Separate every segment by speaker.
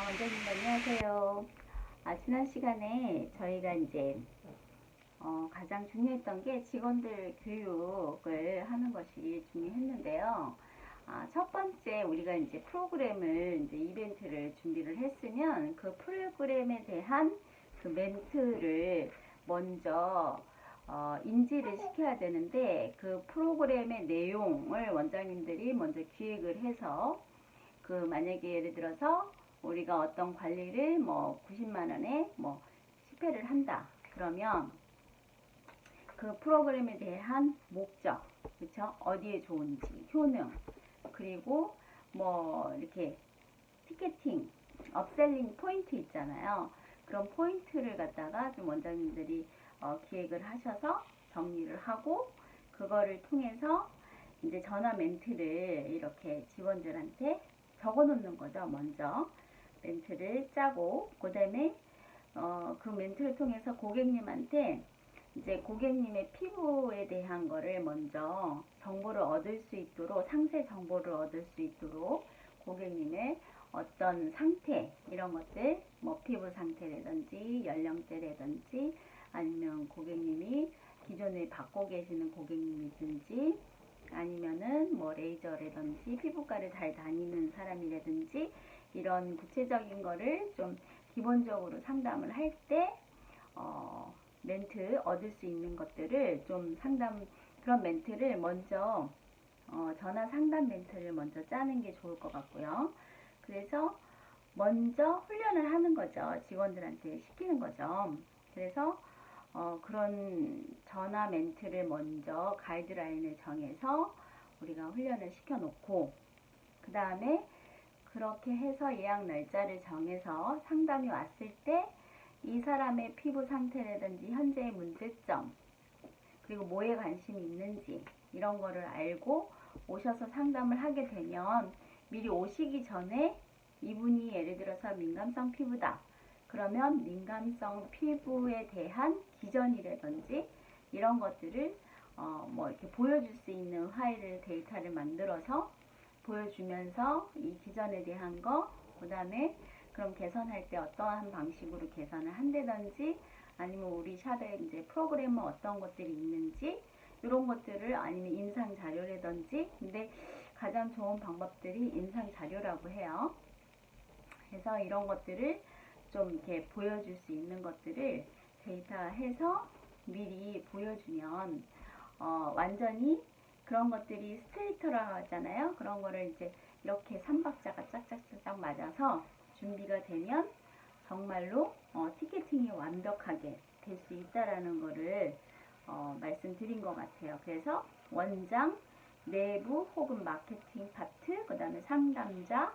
Speaker 1: 원장님 안녕하세요. 지난 시간에 저희가 이제 가장 중요했던 게 직원들 교육을 하는 것이 중요했는데요. 첫 번째 우리가 이제 프로그램을 이제 이벤트를 준비를 했으면 그 프로그램에 대한 그 멘트를 먼저 인지를 시켜야 되는데 그 프로그램의 내용을 원장님들이 먼저 기획을 해서 그 만약에 예를 들어서 우리가 어떤 관리를 뭐 90만 원에 뭐 10회를 한다. 그러면 그 프로그램에 대한 목적, 그쵸? 어디에 좋은지, 효능, 그리고 뭐 이렇게 티켓팅, 업셀링 포인트 있잖아요. 그런 포인트를 갖다가 좀 원장님들이 기획을 하셔서 정리를 하고 그거를 통해서 이제 전화 멘트를 이렇게 직원들한테 적어 놓는 거죠. 먼저 멘트를 짜고 그 다음에 그 멘트를 통해서 고객님한테 이제 고객님의 피부에 대한 거를 먼저 정보를 얻을 수 있도록 상세 정보를 얻을 수 있도록 고객님의 어떤 상태 이런 것들 뭐 피부 상태라든지 연령대라든지 아니면 고객님이 기존에 받고 계시는 고객님이든지 아니면은 뭐 레이저라든지 피부과를 잘 다니는 사람이라든지 이런 구체적인 거를 좀 기본적으로 상담을 할 때 멘트 얻을 수 있는 것들을 좀 그런 멘트를 먼저 전화 상담 멘트를 먼저 짜는 게 좋을 것 같고요. 그래서 먼저 훈련을 하는 거죠. 직원들한테 시키는 거죠. 그래서 그런 전화 멘트를 먼저 가이드라인을 정해서 우리가 훈련을 시켜놓고 그 다음에 그렇게 해서 예약 날짜를 정해서 상담이 왔을 때 이 사람의 피부 상태라든지 현재의 문제점 그리고 뭐에 관심이 있는지 이런 거를 알고 오셔서 상담을 하게 되면 미리 오시기 전에 이분이 예를 들어서 민감성 피부다. 그러면 민감성 피부에 대한 기전이라든지 이런 것들을 뭐 이렇게 보여줄 수 있는 파일을 데이터를 만들어서 보여주면서 이 기전에 대한 거, 그 다음에 그럼 개선할 때 어떠한 방식으로 개선을 한다든지 아니면 우리 샵에 이제 프로그램은 어떤 것들이 있는지 이런 것들을 아니면 인상 자료라든지 근데 가장 좋은 방법들이 인상 자료라고 해요. 그래서 이런 것들을 좀 이렇게 보여줄 수 있는 것들을 데이터해서 미리 보여주면 완전히 그런 것들이 스트레이터라고 하잖아요. 그런 거를 이제 이렇게 3박자가 짝짝짝짝 맞아서 준비가 되면 정말로 티켓팅이 완벽하게 될 수 있다라는 거를 말씀드린 것 같아요. 그래서 원장, 내부 혹은 마케팅 파트, 그 다음에 상담자,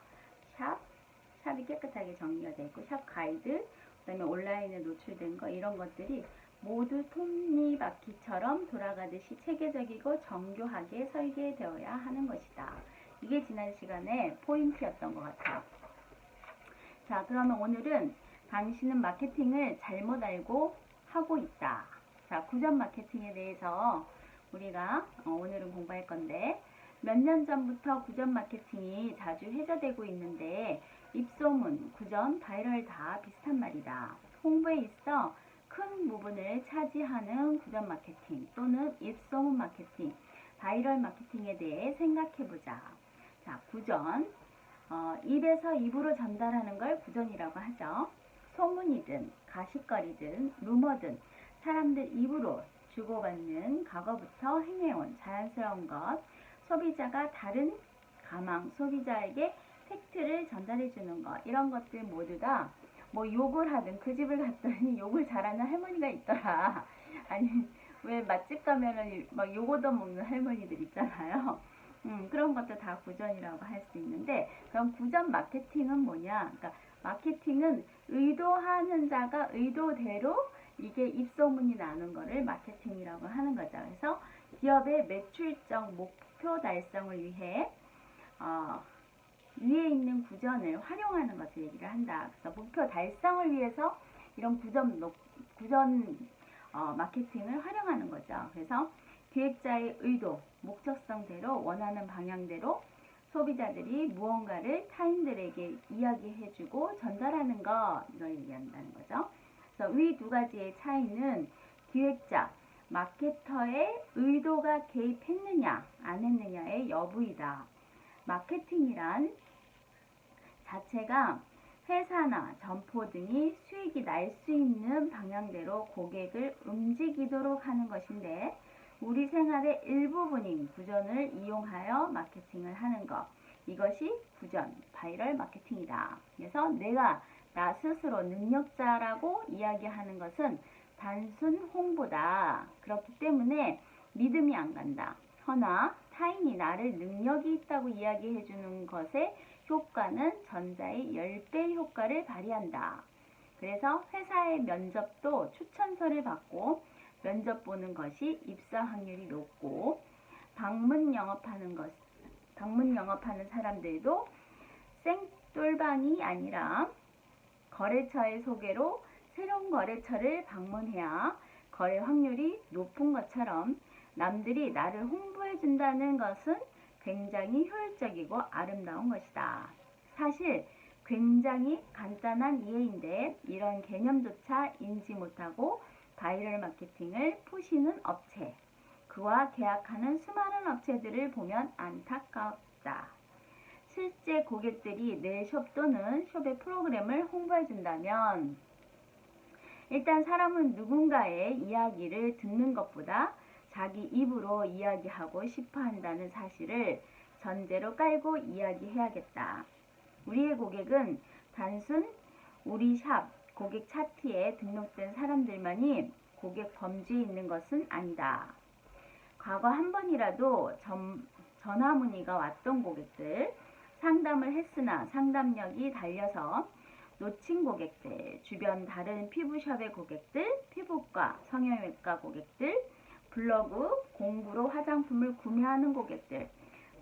Speaker 1: 샵이 깨끗하게 정리가 되어 있고 샵 가이드, 그 다음에 온라인에 노출된 거 이런 것들이 모두 톱니바퀴처럼 돌아가듯이 체계적이고 정교하게 설계되어야 하는 것이다. 이게 지난 시간에 포인트였던 것 같아요. 자, 그러면 오늘은 당신은 마케팅을 잘못 알고 하고 있다. 자, 구전 마케팅에 대해서 우리가 오늘은 공부할 건데 몇 년 전부터 구전 마케팅이 자주 회자되고 있는데 입소문, 구전, 바이럴 다 비슷한 말이다. 홍보에 있어 큰 부분을 차지하는 구전 마케팅 또는 입소문 마케팅, 바이럴 마케팅에 대해 생각해보자. 자, 구전. 입에서 입으로 전달하는 걸 구전이라고 하죠. 소문이든 가십거리든 루머든 사람들 입으로 주고받는 과거부터 행해온 자연스러운 것, 소비자가 다른 가망 소비자에게 팩트를 전달해 주는 것, 이런 것들 모두 다 뭐 욕을 하든 그 집을 갔더니 욕을 잘하는 할머니가 있더라. 아니 왜 맛집 가면은 막 욕 얻어먹는 할머니들 있잖아요. 그런 것도 다 구전이라고 할 수 있는데 그럼 구전 마케팅은 뭐냐? 그러니까 마케팅은 의도하는 자가 의도대로 이게 입소문이 나는 거를 마케팅이라고 하는 거죠. 그래서 기업의 매출적 목표 달성을 위해 위에 있는 구전을 활용하는 것을 얘기를 한다. 그래서 목표 달성을 위해서 이런 구전 마케팅을 활용하는 거죠. 그래서 기획자의 의도, 목적성대로 원하는 방향대로 소비자들이 무언가를 타인들에게 이야기해주고 전달하는 거, 이걸 얘기한다는 거죠. 그래서 위 두 가지의 차이는 기획자, 마케터의 의도가 개입했느냐 안 했느냐의 여부이다. 마케팅이란 자체가 회사나 점포 등이 수익이 날 수 있는 방향대로 고객을 움직이도록 하는 것인데, 우리 생활의 일부분인 구전을 이용하여 마케팅을 하는 것, 이것이 구전, 바이럴 마케팅이다. 그래서 내가 나 스스로 능력자라고 이야기하는 것은 단순 홍보다. 그렇기 때문에 믿음이 안 간다. 허나 타인이 나를 능력이 있다고 이야기해 주는 것의 효과는 전자의 10배 효과를 발휘한다. 그래서 회사의 면접도 추천서를 받고 면접 보는 것이 입사 확률이 높고, 방문 영업하는 사람들도 생똘방이 아니라 거래처의 소개로 새로운 거래처를 방문해야 거래 확률이 높은 것처럼, 남들이 나를 홍보해 준다는 것은 굉장히 효율적이고 아름다운 것이다. 사실 굉장히 간단한 이해인데 이런 개념조차 인지 못하고 바이럴 마케팅을 푸시는 업체, 그와 계약하는 수많은 업체들을 보면 안타깝다. 실제 고객들이 내 숍 또는 숍의 프로그램을 홍보해 준다면, 일단 사람은 누군가의 이야기를 듣는 것보다 자기 입으로 이야기하고 싶어 한다는 사실을 전제로 깔고 이야기해야겠다. 우리의 고객은 단순 우리 샵 고객 차트에 등록된 사람들만이 고객 범주에 있는 것은 아니다. 과거 한 번이라도 전화 문의가 왔던 고객들, 상담을 했으나 상담력이 달려서 놓친 고객들, 주변 다른 피부숍의 고객들, 피부과, 성형외과 고객들, 블로그, 공구로 화장품을 구매하는 고객들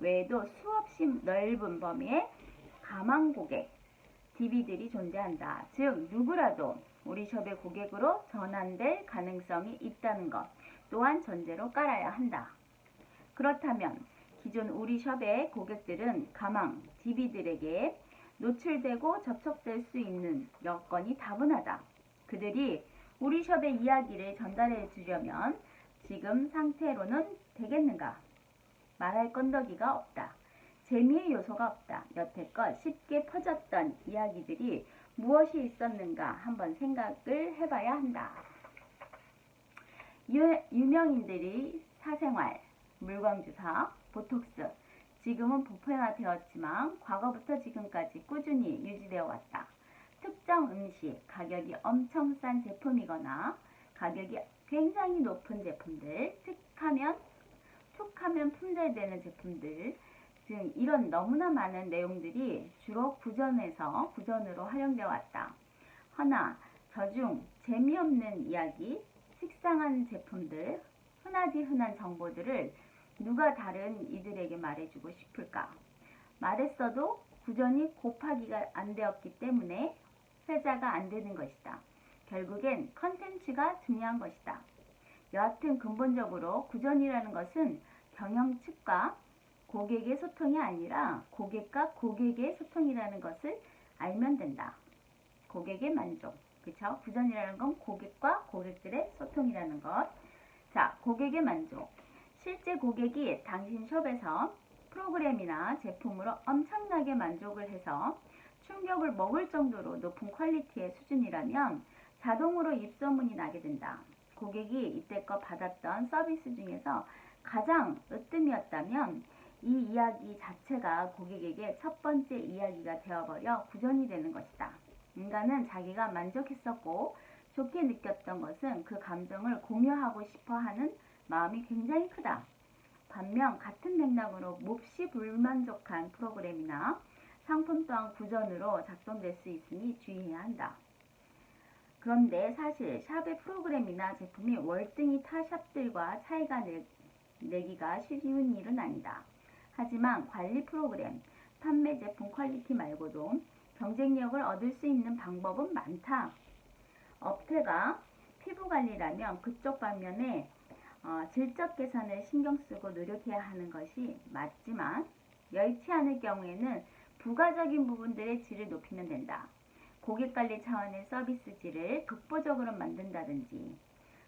Speaker 1: 외에도 수없이 넓은 범위의 가망 고객, DB들이 존재한다. 즉 누구라도 우리 숍의 고객으로 전환될 가능성이 있다는 것 또한 전제로 깔아야 한다. 그렇다면 기존 우리 숍의 고객들은 가망, DB들에게 노출되고 접촉될 수 있는 여건이 다분하다. 그들이 우리 숍의 이야기를 전달해 주려면 지금 상태로는 되겠는가? 말할 건더기가 없다. 재미의 요소가 없다. 여태껏 쉽게 퍼졌던 이야기들이 무엇이 있었는가 한번 생각을 해봐야 한다. 유명인들이 사생활, 물광주사, 보톡스, 지금은 보편화되었지만 과거부터 지금까지 꾸준히 유지되어 왔다. 특정 음식, 가격이 엄청 싼 제품이거나 가격이 굉장히 높은 제품들, 툭하면 품절되는 제품들 등 이런 너무나 많은 내용들이 주로 구전으로 활용되어 왔다. 허나 저중 재미없는 이야기, 식상한 제품들, 흔하디 흔한 정보들을 누가 다른 이들에게 말해주고 싶을까? 말했어도 구전이 곱하기가 안 되었기 때문에 회자가 안 되는 것이다. 결국엔 컨텐츠가 중요한 것이다. 여하튼 근본적으로 구전이라는 것은 경영 측과 고객의 소통이 아니라 고객과 고객의 소통이라는 것을 알면 된다. 고객의 만족. 그쵸? 구전이라는 건 고객과 고객들의 소통이라는 것. 자, 고객의 만족. 실제 고객이 당신 숍에서 프로그램이나 제품으로 엄청나게 만족을 해서 충격을 먹을 정도로 높은 퀄리티의 수준이라면 자동으로 입소문이 나게 된다. 고객이 이때껏 받았던 서비스 중에서 가장 으뜸이었다면 이 이야기 자체가 고객에게 첫 번째 이야기가 되어버려 구전이 되는 것이다. 인간은 자기가 만족했었고 좋게 느꼈던 것은 그 감정을 공유하고 싶어하는 마음이 굉장히 크다. 반면 같은 맥락으로 몹시 불만족한 프로그램이나 상품 또한 구전으로 작동될 수 있으니 주의해야 한다. 그런데 사실 샵의 프로그램이나 제품이 월등히 타 샵들과 차이가 내기가 쉬운 일은 아니다. 하지만 관리 프로그램, 판매 제품 퀄리티 말고도 경쟁력을 얻을 수 있는 방법은 많다. 업태가 피부 관리라면 그쪽 방면에 질적 개선을 신경 쓰고 노력해야 하는 것이 맞지만 여의치 않을 경우에는 부가적인 부분들의 질을 높이면 된다. 고객관리 차원의 서비스 질을 독보적으로 만든다든지,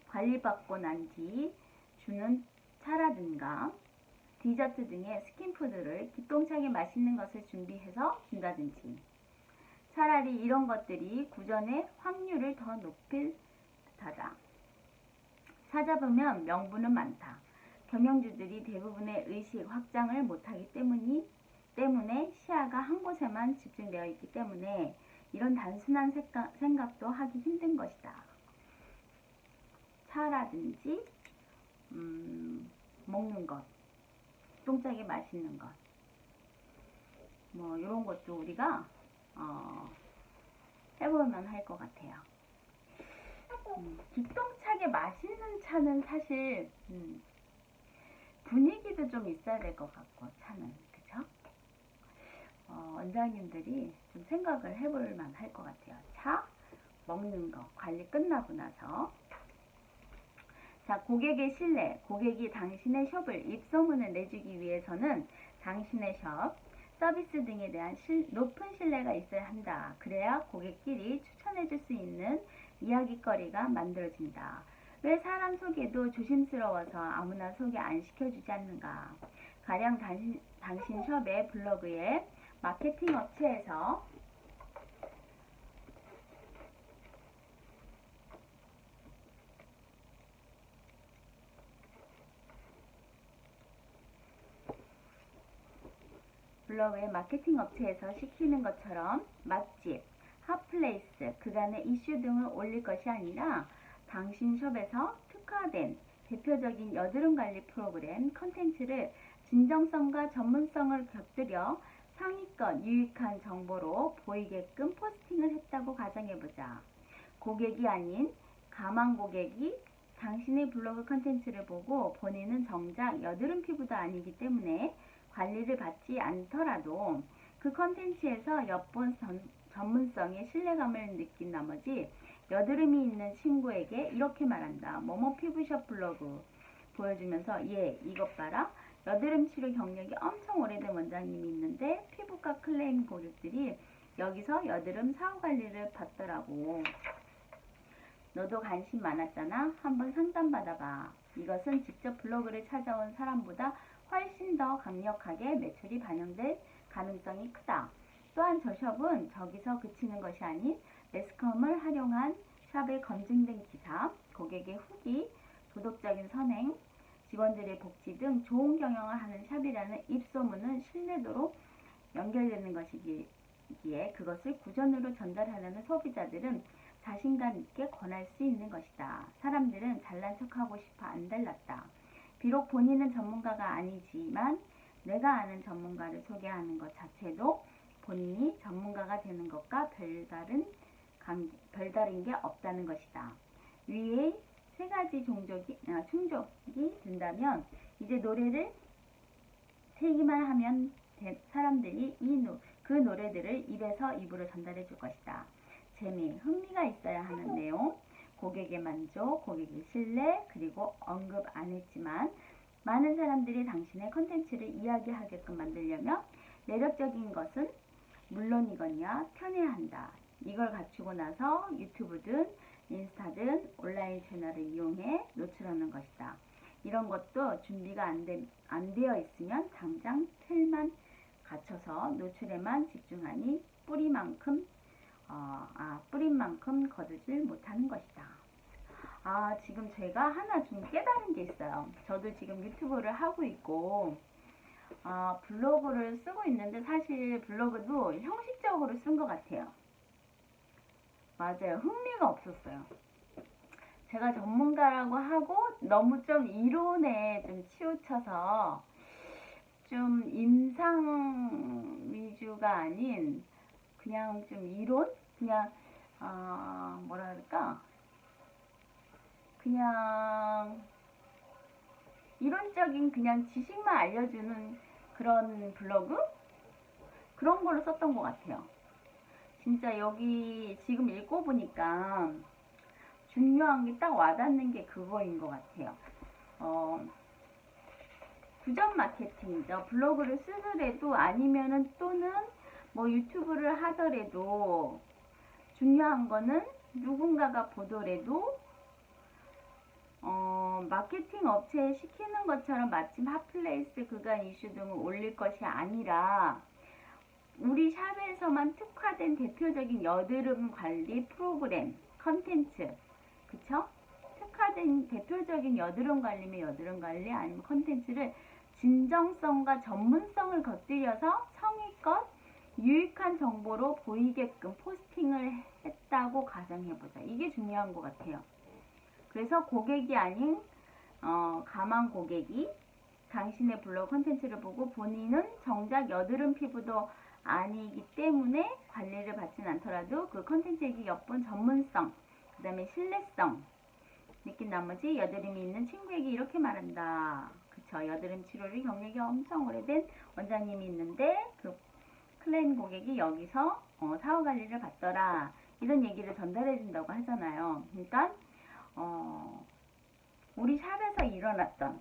Speaker 1: 관리받고 난 뒤 주는 차라든가 디저트 등의 스킨푸드를 기똥차게 맛있는 것을 준비해서 준다든지, 차라리 이런 것들이 구전의 확률을 더 높일 듯하다. 찾아보면 명분은 많다. 경영주들이 대부분의 의식 확장을 못하기 때문에 시야가 한 곳에만 집중되어 있기 때문에 이런 단순한 생각도 하기 힘든 것이다. 차라든지 먹는 것, 똥짝이 맛있는 것, 뭐 이런 것도 우리가 해보면 할 것 같아요. 기똥차게 맛있는 차는 사실 분위기도 좀 있어야 될 것 같고, 차는 그쵸? 원장님들이 좀 생각을 해볼 만할 것 같아요. 차 먹는 거 관리 끝나고 나서, 자, 고객의 신뢰, 고객이 당신의 숍을 입소문을 내주기 위해서는 당신의 숍, 서비스 등에 대한 높은 신뢰가 있어야 한다. 그래야 고객끼리 추천해줄 수 있는 이야기거리가 만들어진다. 왜 사람 소개도 조심스러워서 아무나 소개 안 시켜주지 않는가? 가령 당신 숍의 블로그에 마케팅 업체에서 시키는 것처럼 맛집, 핫플레이스, 그간의 이슈 등을 올릴 것이 아니라 당신 숍에서 특화된 대표적인 여드름 관리 프로그램 컨텐츠를 진정성과 전문성을 곁들여 상위권 유익한 정보로 보이게끔 포스팅을 했다고 가정해보자. 고객이 아닌 가망 고객이 당신의 블로그 컨텐츠를 보고 본인은 정작 여드름 피부도 아니기 때문에 관리를 받지 않더라도 그 컨텐츠에서 엿본 전문성의 신뢰감을 느낀 나머지 여드름이 있는 친구에게 이렇게 말한다. 뭐뭐 피부숍 블로그 보여주면서, 예, 이것 봐라. 여드름 치료 경력이 엄청 오래된 원장님이 있는데 피부과 클레임 고객들이 여기서 여드름 사후 관리를 받더라고. 너도 관심 많았잖아. 한번 상담받아봐. 이것은 직접 블로그를 찾아온 사람보다 훨씬 더 강력하게 매출이 반영될 가능성이 크다. 또한 저 숍은 저기서 그치는 것이 아닌 매스컴을 활용한 샵의 검증된 기사, 고객의 후기, 도덕적인 선행, 직원들의 복지 등 좋은 경영을 하는 샵이라는 입소문은 신뢰도로 연결되는 것이기에 그것을 구전으로 전달하려는 소비자들은 자신감 있게 권할 수 있는 것이다. 사람들은 잘난 척하고 싶어 안 달랐다. 비록 본인은 전문가가 아니지만 내가 아는 전문가를 소개하는 것 자체도 본인이 전문가가 되는 것과 별다른 게 없다는 것이다. 위에 세 가지 충족이 된다면 이제 노래를 세기만 하면 사람들이 그 노래들을 입에서 입으로 전달해 줄 것이다. 재미, 흥미가 있어야 하는 내용, 고객의 만족, 고객의 신뢰, 그리고 언급 안 했지만 많은 사람들이 당신의 컨텐츠를 이야기하게끔 만들려면 매력적인 것은 물론이거니와 편해야 한다. 이걸 갖추고 나서 유튜브든 인스타든 온라인 채널을 이용해 노출하는 것이다. 이런 것도 준비가 안 되어 있으면 당장 틀만 갖춰서 노출에만 집중하니 뿌린 만큼 거두질 못하는 것이다. 지금 제가 하나 좀 깨달은 게 있어요. 저도 지금 유튜브를 하고 있고 블로그를 쓰고 있는데 사실 블로그도 형식적으로 쓴 것 같아요. 맞아요. 흥미가 없었어요. 제가 전문가라고 하고 너무 좀 이론에 좀 치우쳐서 좀 임상 위주가 아닌 그냥 좀 이론? 그냥 뭐라 그럴까? 그냥 이론적인 그냥 지식만 알려주는 그런 블로그? 그런 걸로 썼던 것 같아요. 진짜 여기 지금 읽고 보니까 중요한 게 딱 와닿는 게 그거인 것 같아요. 구전 마케팅이죠. 블로그를 쓰더라도 아니면은 또는 뭐 유튜브를 하더라도 중요한 거는 누군가가 보더라도 마케팅 업체에 시키는 것처럼 마침 핫플레이스, 그간 이슈 등을 올릴 것이 아니라 우리 샵에서만 특화된 대표적인 여드름 관리 프로그램, 컨텐츠, 그쵸? 특화된 대표적인 여드름 관리면 여드름 관리, 아니면 컨텐츠를 진정성과 전문성을 곁들여서 성의껏 유익한 정보로 보이게끔 포스팅을 했다고 가정해보자. 이게 중요한 것 같아요. 그래서 고객이 아닌 가망 고객이 당신의 블로그 컨텐츠를 보고 본인은 정작 여드름 피부도 아니기 때문에 관리를 받진 않더라도 그 컨텐츠에게 엿본 전문성, 그 다음에 신뢰성 느낀 나머지 여드름이 있는 친구에게 이렇게 말한다. 그쵸? 여드름 치료를 경력이 엄청 오래된 원장님이 있는데 그 클레임 고객이 여기서 사후 관리를 받더라. 이런 얘기를 전달해 준다고 하잖아요. 그러니까 우리 샵에서 일어났던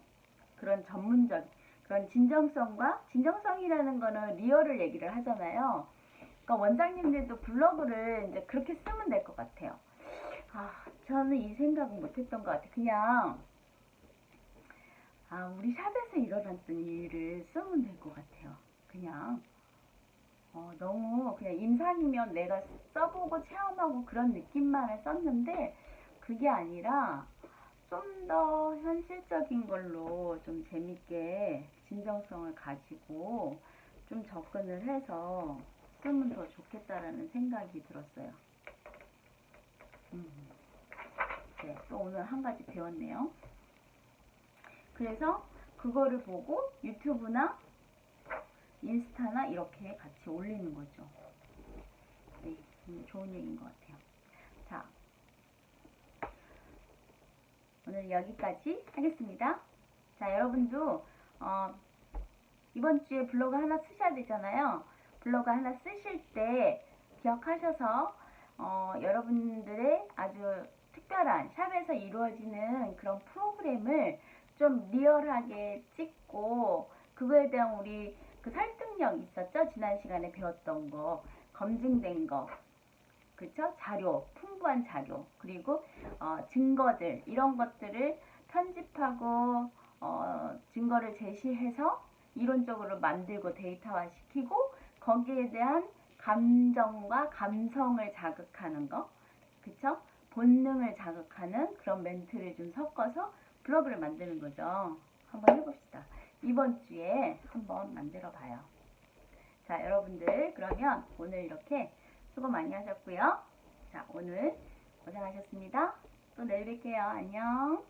Speaker 1: 그런 전문적, 그런 진정성이라는 거는 리얼을 얘기를 하잖아요. 그러니까 원장님들도 블로그를 이제 그렇게 쓰면 될 것 같아요. 저는 이 생각은 못했던 것 같아요. 그냥 우리 샵에서 일어났던 일을 쓰면 될 것 같아요. 그냥 너무 그냥 임상이면 내가 써보고 체험하고 그런 느낌만을 썼는데 그게 아니라 좀 더 현실적인 걸로 좀 재밌게 진정성을 가지고 좀 접근을 해서 쓰면 더 좋겠다라는 생각이 들었어요. 네, 또 오늘 한 가지 배웠네요. 그래서 그거를 보고 유튜브나 인스타나 이렇게 같이 올리는 거죠. 네, 좋은 얘기인 것 같아요. 자, 오늘 여기까지 하겠습니다. 자, 여러분도 이번 주에 블로그 하나 쓰셔야 되잖아요. 블로그 하나 쓰실 때 기억하셔서 여러분들의 아주 특별한 샵에서 이루어지는 그런 프로그램을 좀 리얼하게 찍고 그거에 대한 우리 그 설득력 있었죠? 지난 시간에 배웠던 거, 검증된 거, 그쵸? 자료, 풍부한 자료, 그리고 증거들, 이런 것들을 편집하고 증거를 제시해서 이론적으로 만들고 데이터화 시키고 거기에 대한 감정과 감성을 자극하는 거, 그쵸? 본능을 자극하는 그런 멘트를 좀 섞어서 블로그를 만드는 거죠. 한번 해봅시다. 이번 주에 한번 만들어 봐요. 자, 여러분들 그러면 오늘 이렇게 수고 많이 하셨고요. 자, 오늘 고생하셨습니다. 또 내일 뵐게요. 안녕.